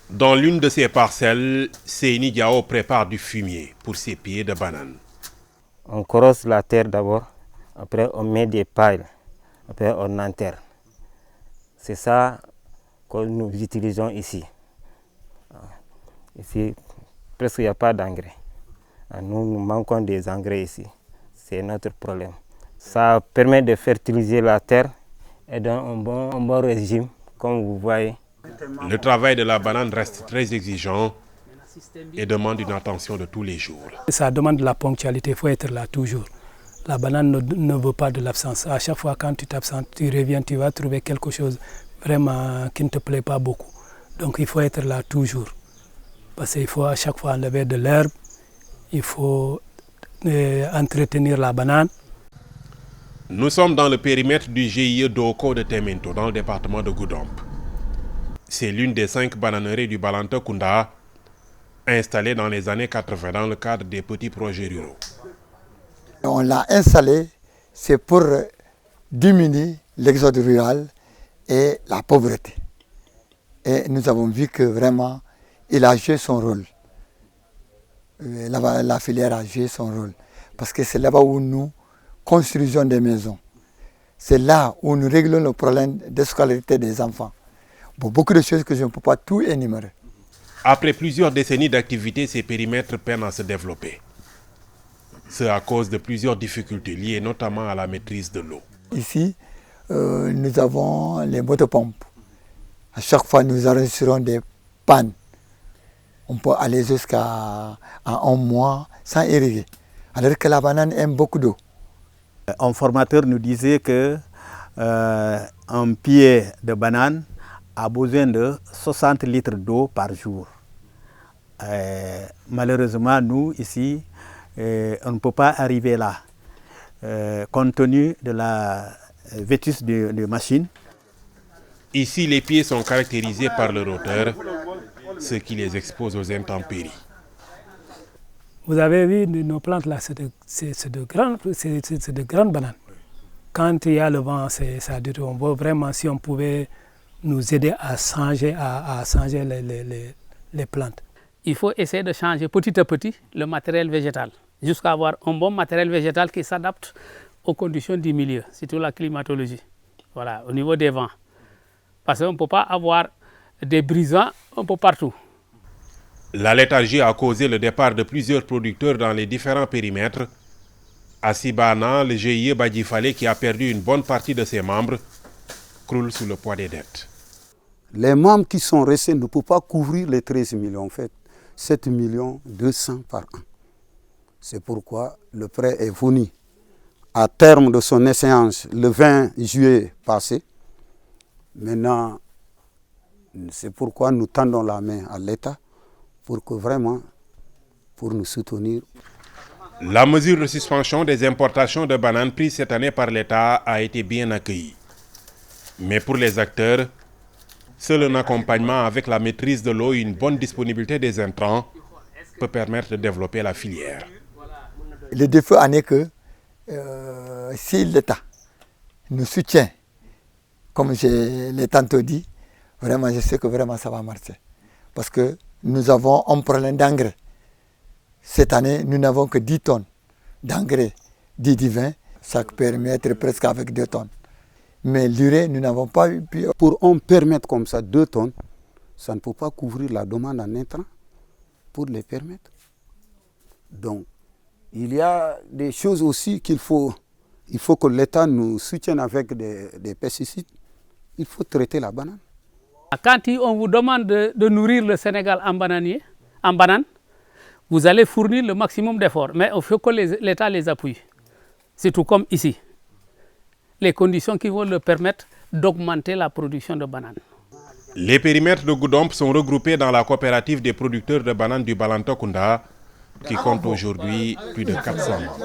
Dans l'une de ces parcelles, Seyni Diao prépare du fumier pour ses pieds de banane. On crosse la terre d'abord, après on met des pailles, après on enterre. C'est ça que nous utilisons ici. Ici, presque il n'y a pas d'engrais. Nous manquons des engrais ici. C'est notre problème. Ça permet de fertiliser la terre et dans un bon régime, comme vous voyez. Le travail de la banane reste très exigeant et demande une attention de tous les jours. Ça demande de la ponctualité, il faut être là toujours. La banane ne veut pas de l'absence. À chaque fois quand tu t'absentes, tu reviens, tu vas trouver quelque chose vraiment qui ne te plaît pas beaucoup. Donc il faut être là toujours. Parce qu'il faut à chaque fois enlever de l'herbe, il faut entretenir la banane. Nous sommes dans le périmètre du GIE Doko de Temento, dans le département de Goudomp. C'est l'une des 5 bananeries du Balanta-Kounda, installée dans les années 80 dans le cadre des petits projets ruraux. On l'a installée, c'est pour diminuer l'exode rural et la pauvreté. Et nous avons vu que vraiment, il a joué son rôle. La filière a joué son rôle. Parce que c'est là-bas où nous construisons des maisons. C'est là où nous réglons le problème de scolarité des enfants. Bon, beaucoup de choses que je ne peux pas tout énumérer. Après plusieurs décennies d'activité, ces périmètres peinent à se développer. C'est à cause de plusieurs difficultés liées notamment à la maîtrise de l'eau. Ici, nous avons les motopompes. À chaque fois, nous enregistrons des pannes. On peut aller jusqu'à un mois sans irriguer. Alors que la banane aime beaucoup d'eau. Un formateur nous disait que un pied de banane a besoin de 60 litres d'eau par jour. Malheureusement, nous, ici, on ne peut pas arriver là, compte tenu de la vétusté de machines. Ici, les pieds sont caractérisés par leur hauteur, ce qui les expose aux intempéries. Vous avez vu, nos plantes là, c'est de grandes bananes. Quand il y a le vent, ça dure. On voit vraiment si on pouvait nous aider à changer les plantes. Il faut essayer de changer petit à petit le matériel végétal, jusqu'à avoir un bon matériel végétal qui s'adapte aux conditions du milieu, surtout la climatologie, voilà, au niveau des vents. Parce qu'on ne peut pas avoir des brisants un peu partout. La léthargie a causé le départ de plusieurs producteurs dans les différents périmètres. À Sibana, le GIE Badjifale, qui a perdu une bonne partie de ses membres, croule sous le poids des dettes. Les membres qui sont restés ne peuvent pas couvrir les 13 millions, en fait, 7 200 000 par an. C'est pourquoi le prêt est venu à terme de son échéance le 20 juillet passé. Maintenant, c'est pourquoi nous tendons la main à l'État pour nous soutenir. La mesure de suspension des importations de bananes prise cette année par l'État a été bien accueillie. Mais pour les acteurs, seul un accompagnement avec la maîtrise de l'eau et une bonne disponibilité des intrants peut permettre de développer la filière. Le défaut en est que si l'État nous soutient, comme je l'ai tantôt dit, vraiment je sais que vraiment ça va marcher. Parce que nous avons un problème d'engrais. Cette année, nous n'avons que 10 tonnes d'engrais dit divin. Ça permet d'être presque avec 2 tonnes. Mais l'urée, nous n'avons pas eu. Pour on permettre comme ça 2 tonnes, ça ne peut pas couvrir la demande en intrants pour les permettre. Donc, il y a des choses aussi il faut que l'État nous soutienne avec des pesticides. Il faut traiter la banane. Quand on vous demande de nourrir le Sénégal en banane, vous allez fournir le maximum d'efforts. Mais il faut que l'État les appuie. C'est tout comme ici. Les conditions qui vont leur permettre d'augmenter la production de bananes. Les périmètres de Goudomp sont regroupés dans la coopérative des producteurs de bananes du Balanta-Kounda, qui compte aujourd'hui plus de 400 membres.